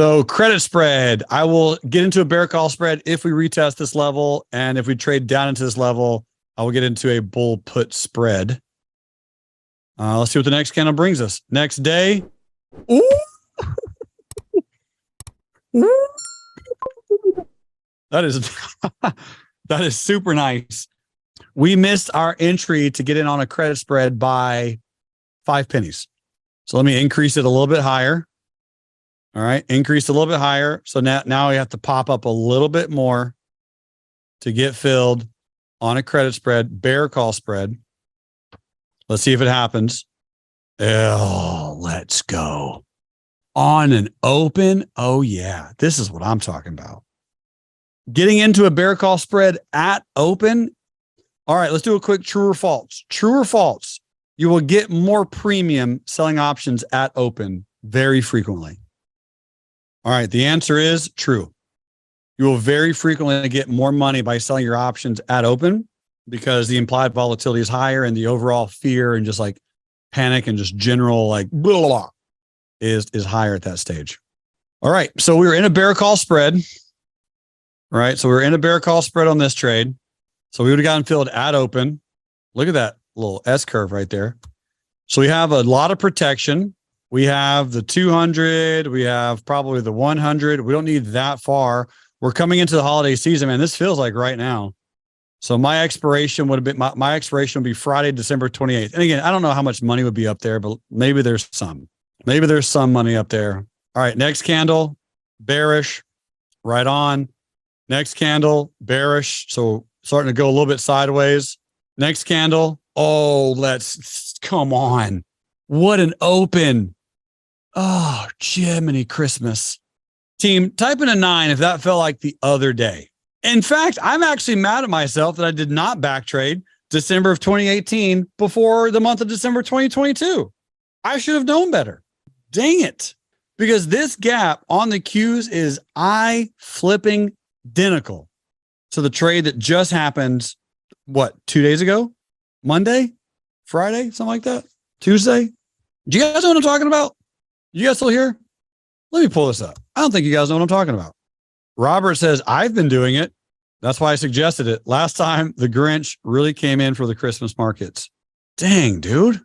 So credit spread, I will get into a bear call spread if we retest this level. And if we trade down into this level, I will get into a bull put spread. Let's see what the next candle brings us. Next day. Ooh. That is super nice. We missed our entry to get in on a credit spread by 5 pennies. So let me increase it a little bit higher. All right, increase a little bit higher. So now we have to pop up a little bit more to get filled on a credit spread, bear call spread. Let's see if it happens. Oh, let's go. On an open. Oh, yeah. This is what I'm talking about. Getting into a bear call spread at open. All right, let's do a quick true or false. True or false? You will get more premium selling options at open very frequently. All right, the answer is true. You will very frequently get more money by selling your options at open because the implied volatility is higher and the overall fear and just like panic and just general like blah, blah, blah, is higher at that stage. All right, so we were in a bear call spread. All right, so we're in a bear call spread on this trade. So we would have gotten filled at open. Look at that little S curve right there. So we have a lot of protection. We have the 200. We have probably the 100. We don't need that far. We're coming into the holiday season, man. This feels like right now. So my expiration would have been, my expiration would be Friday, December 28th. And again, I don't know how much money would be up there, but maybe there's some. Maybe there's some money up there. All right, next candle, bearish, right on. Next candle, bearish. So starting to go a little bit sideways. Next candle. Oh, come on. What an open. Oh, Jiminy Christmas. Team, type in a 9 if that felt like the other day. In fact, I'm actually mad at myself that I did not back trade December of 2018 before the month of December 2022. I should have known better. Dang it. Because this gap on the Qs is eye-flipping identical to the trade that just happened, what, 2 days ago? Monday? Friday? Something like that? Tuesday? Do you guys know what I'm talking about? You guys still here? Let me pull this up. I don't think you guys know what I'm talking about. Robert says, I've been doing it. That's why I suggested it. Last time, the Grinch really came in for the Christmas markets. Dang, dude.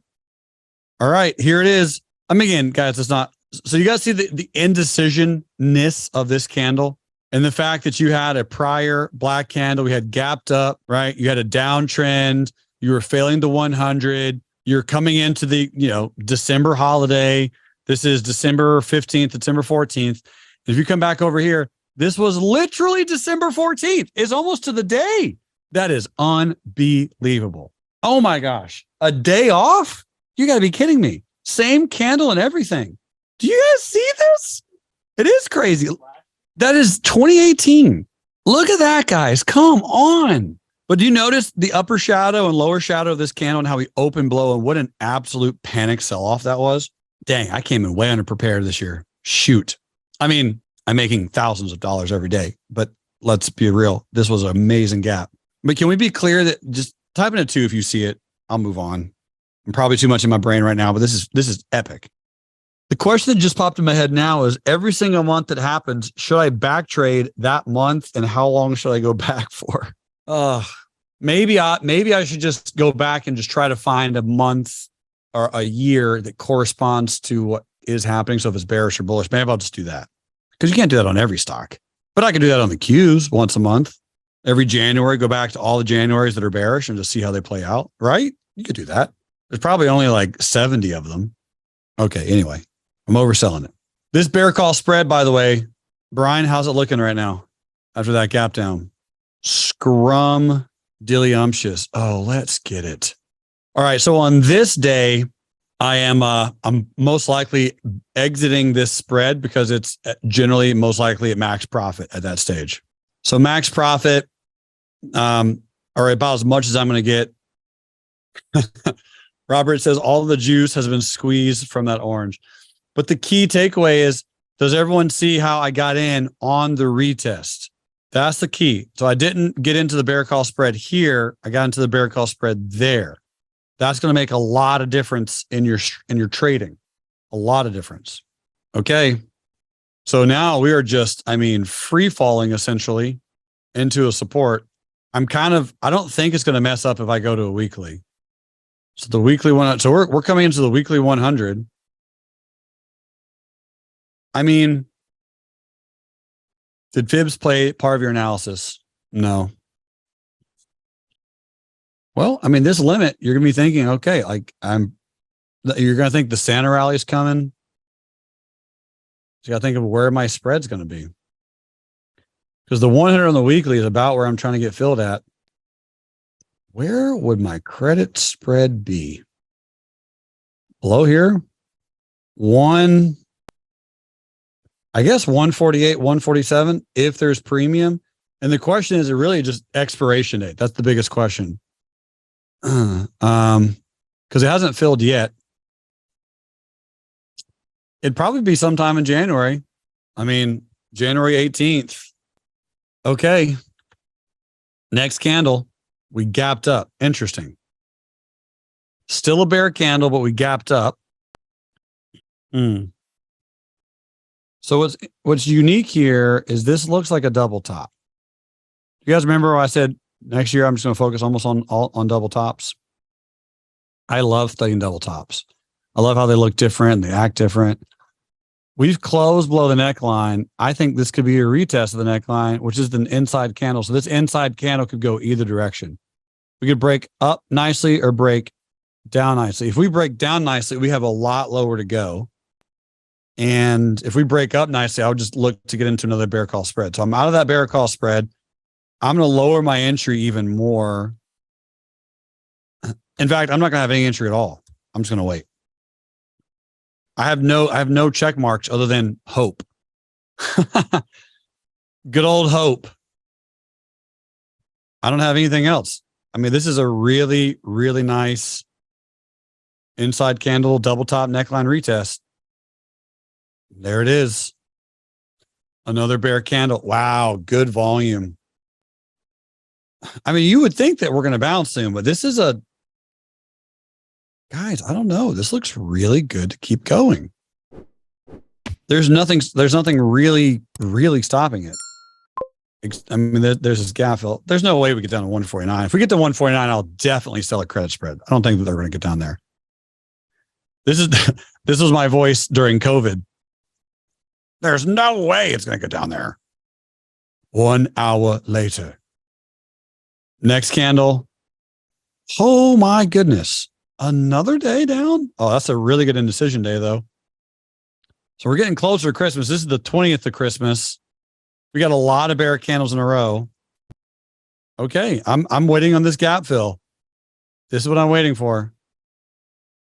All right, here it is. I mean, again, guys, it's not. So you guys see the indecision-ness of this candle and the fact that you had a prior black candle. We had gapped up, right? You had a downtrend. You were failing the 100. You're coming into the, December holiday. This is December 15th, December 14th. If you come back over here, this was literally December 14th. It's almost to the day. That is unbelievable. Oh my gosh. A day off? You got to be kidding me. Same candle and everything. Do you guys see this? It is crazy. That is 2018. Look at that, guys. Come on. But do you notice the upper shadow and lower shadow of this candle and how we open below and what an absolute panic sell-off that was? Dang, I came in way underprepared this year. Shoot. I mean, I'm making thousands of dollars every day, but let's be real. This was an amazing gap. But can we be clear that just type in a 2 if you see it? I'll move on. I'm probably too much in my brain right now, but this is epic. The question that just popped in my head now is every single month that happens, should I back trade that month and how long should I go back for? Maybe I should just go back and just try to find a month or a year that corresponds to what is happening. So if it's bearish or bullish, maybe I'll just do that because you can't do that on every stock, but I can do that on the Qs once a month. Every January, go back to all the Januaries that are bearish and just see how they play out, right? You could do that. There's probably only like 70 of them. Okay, anyway, I'm overselling it. This bear call spread, by the way, Brian, how's it looking right now after that gap down? Scrum dilliumptious. Oh, let's get it. All right, so on this day, I'm most likely exiting this spread because it's generally most likely at max profit at that stage. So max profit, or about as much as I'm going to get. Robert says all the juice has been squeezed from that orange. But the key takeaway is, does everyone see how I got in on the retest? That's the key. So I didn't get into the bear call spread here. I got into the bear call spread there. That's going to make a lot of difference in your trading. A lot of difference. Okay. So now we are just, I mean, free falling essentially into a support. I don't think it's going to mess up if I go to a weekly. So the weekly one, so we're coming into the weekly 100. I mean, did fibs play part of your analysis? No. Well, I mean, this limit, you're going to be thinking, okay, like you're going to think the Santa rally is coming. So you got to think of where my spread's going to be. Because the 100 on the weekly is about where I'm trying to get filled at. Where would my credit spread be? Below here? I guess 148, 147, if there's premium. And the question is, it really just expiration date? That's the biggest question. Because it hasn't filled yet. It'd probably be sometime in January. I mean, January 18th. Okay. Next candle, we gapped up. Interesting. Still a bear candle, but we gapped up. So what's unique here is this looks like a double top. You guys remember I said next year I'm just going to focus almost on double tops? I love studying double tops. I love how they look different. They act different. We've closed below the neckline. I think this could be a retest of the neckline, which is an inside candle. So this inside candle could go either direction. We could break up nicely or break down nicely. If we break down nicely, we have a lot lower to go. And if we break up nicely, I would just look to get into another bear call spread. So I'm out of that bear call spread. I'm going to lower my entry even more. In fact, I'm not going to have any entry at all. I'm just going to wait. I have no check marks other than hope. Good old hope. I don't have anything else. I mean, this is a really, really nice inside candle, double top neckline retest. There it is. Another bear candle. Wow. Good volume. I mean, you would think that we're going to bounce soon, but this is guys, I don't know. This looks really good to keep going. There's nothing really, really stopping it. I mean, there's this gap fill. There's no way we get down to 149. If we get to 149, I'll definitely sell a credit spread. I don't think that they're going to get down there. This was my voice during COVID. There's no way it's going to get down there. 1 hour later. Next candle. Oh my goodness. Another day down? Oh, that's a really good indecision day, though. So we're getting closer to Christmas. This is the 20th of Christmas. We got a lot of bear candles in a row. Okay, I'm waiting on this gap fill. This is what I'm waiting for.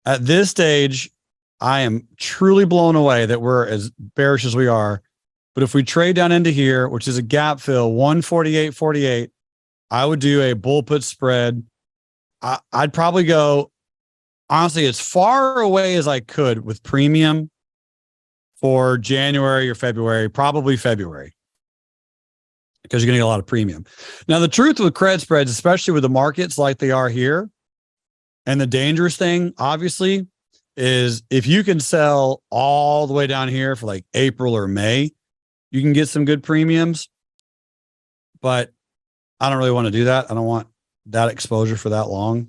At this stage, I am truly blown away that we're as bearish as we are. But if we trade down into here, which is a gap fill, 148.48, I would do a bull put spread. I'd probably go, honestly, as far away as I could with premium for January or February, probably February, because you're going to get a lot of premium. Now, the truth with credit spreads, especially with the markets like they are here, and the dangerous thing, obviously, is if you can sell all the way down here for like April or May, you can get some good premiums. But I don't really want to do that. I don't want that exposure for that long.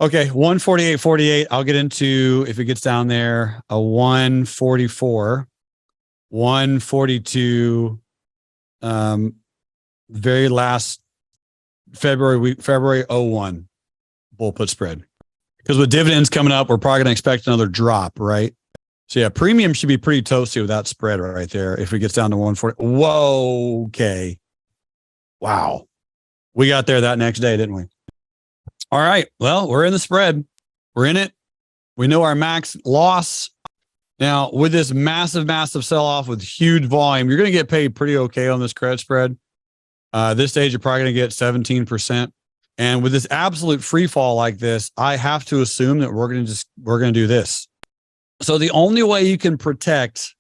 Okay, 148.48. I'll get into, if it gets down there, a 144, 142, very last February 01 bull put spread. Because with dividends coming up, we're probably going to expect another drop, right? So yeah, premium should be pretty toasty with that spread right there. If it gets down to 140, whoa, okay. Wow. We got there that next day, didn't we? All right. Well, we're in the spread. We're in it. We know our max loss. Now, with this massive sell-off with huge volume, you're going to get paid pretty okay on this credit spread. This stage, you're probably going to get 17%. And with this absolute free fall like this, I have to assume that we're going to do this. So the only way you can protect,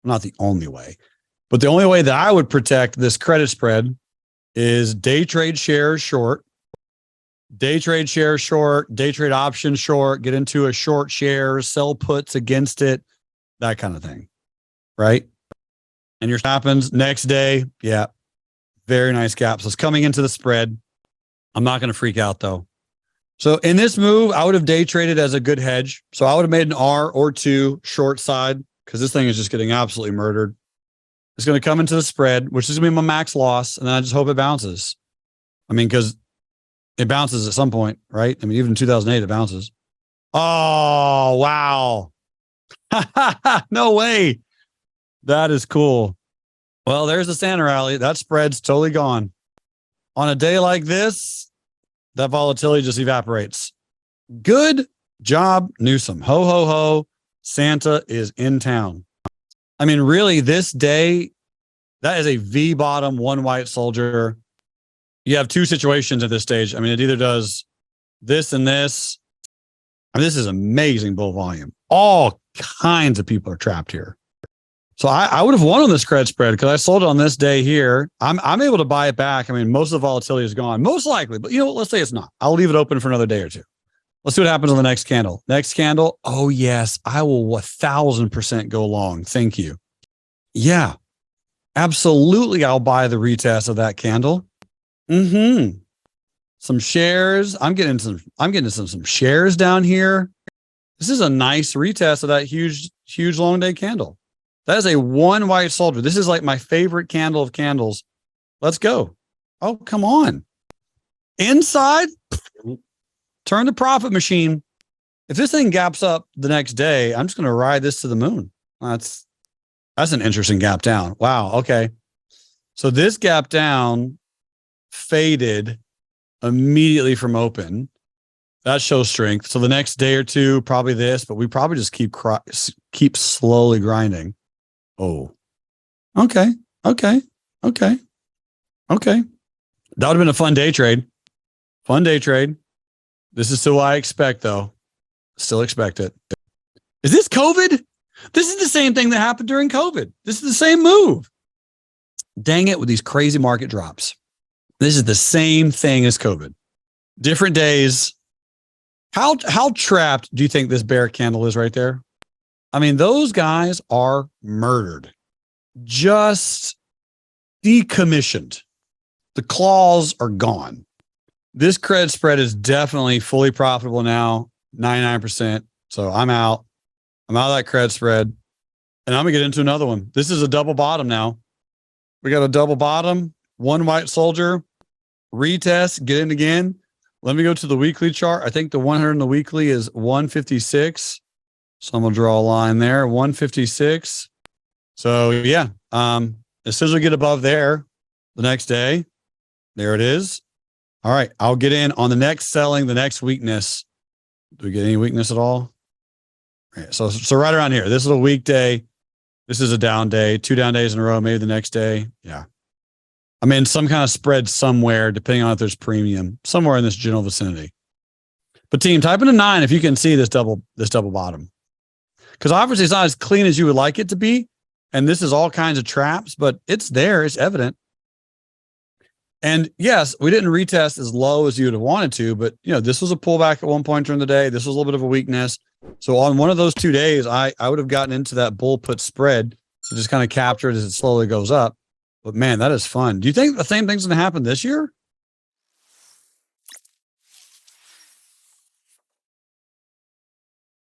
not the only way, but the only way that I would protect this credit spread is day trade shares short, day trade shares short, day trade options short, get into a short share, sell puts against it, that kind of thing. Right? And your happens next day. Yeah. Very nice gap. So it's coming into the spread. I'm not going to freak out though. So in this move, I would have day traded as a good hedge. So I would have made an R or two short side because this thing is just getting absolutely murdered. It's going to come into the spread, which is going to be my max loss. And then I just hope it bounces. I mean, because it bounces at some point, right? I mean, even in 2008, it bounces. Oh, wow. No way. That is cool. Well, there's the Santa rally. That spread's totally gone. On a day like this, that volatility just evaporates. Good job, Newsom. Ho, ho, ho. Santa is in town. I mean, really, this day, that is a V bottom, one white soldier. You have two situations at this stage. I mean, it either does this and this. I mean, this is amazing bull volume. All kinds of people are trapped here. So I would have won on this credit spread because I sold it on this day here. I'm able to buy it back. I mean, most of the volatility is gone, most likely. But you know what? Let's say it's not. I'll leave it open for another day or two. Let's see what happens on the next candle. Next candle. Oh, yes. I will 1,000% go long. Thank you. Yeah, absolutely. I'll buy the retest of that candle. Some shares. I'm getting some shares down here. This is a nice retest of that huge long day candle. That is a one white soldier. This is like my favorite candle of candles. Let's go. Oh, come on. Inside, turn the profit machine. If this thing gaps up the next day, I'm just going to ride this to the moon. That's an interesting gap down. Wow. Okay. So this gap down faded immediately from open. That shows strength. So the next day or two, probably this, but we probably just keep slowly grinding. Oh, okay. That would have been a fun day trade. This is still what I expect, though. Still expect it. Is this COVID? This is the same thing that happened during COVID. This is the same move. Dang it, with these crazy market drops. This is the same thing as COVID. Different days. How trapped do you think this bear candle is right there? I mean, those guys are murdered. Just decommissioned. The claws are gone. This credit spread is definitely fully profitable now, 99%. So I'm out. I'm out of that credit spread. And I'm going to get into another one. This is a double bottom now. We got a double bottom, one white soldier, retest, get in again. Let me go to the weekly chart. I think the 100 in the weekly is 156. So I'm going to draw a line there, 156. So yeah, as soon as we get above there, the next day, there it is. All right, I'll get in on the next selling, the next weakness. Do we get any weakness at all? All right, so right around here. This is a weekday. This is a down day, 2 down days in a row, maybe the next day. Yeah. I mean, some kind of spread somewhere, depending on if there's premium, somewhere in this general vicinity. But team, type in a 9 if you can see this double bottom. Because obviously it's not as clean as you would like it to be. And this is all kinds of traps, but it's there. It's evident. And yes, we didn't retest as low as you would have wanted to, but you know, this was a pullback at one point during the day. This was a little bit of a weakness. So on one of those 2 days, I would have gotten into that bull put spread to just kind of capture it as it slowly goes up. But man, that is fun. Do you think the same thing's going to happen this year?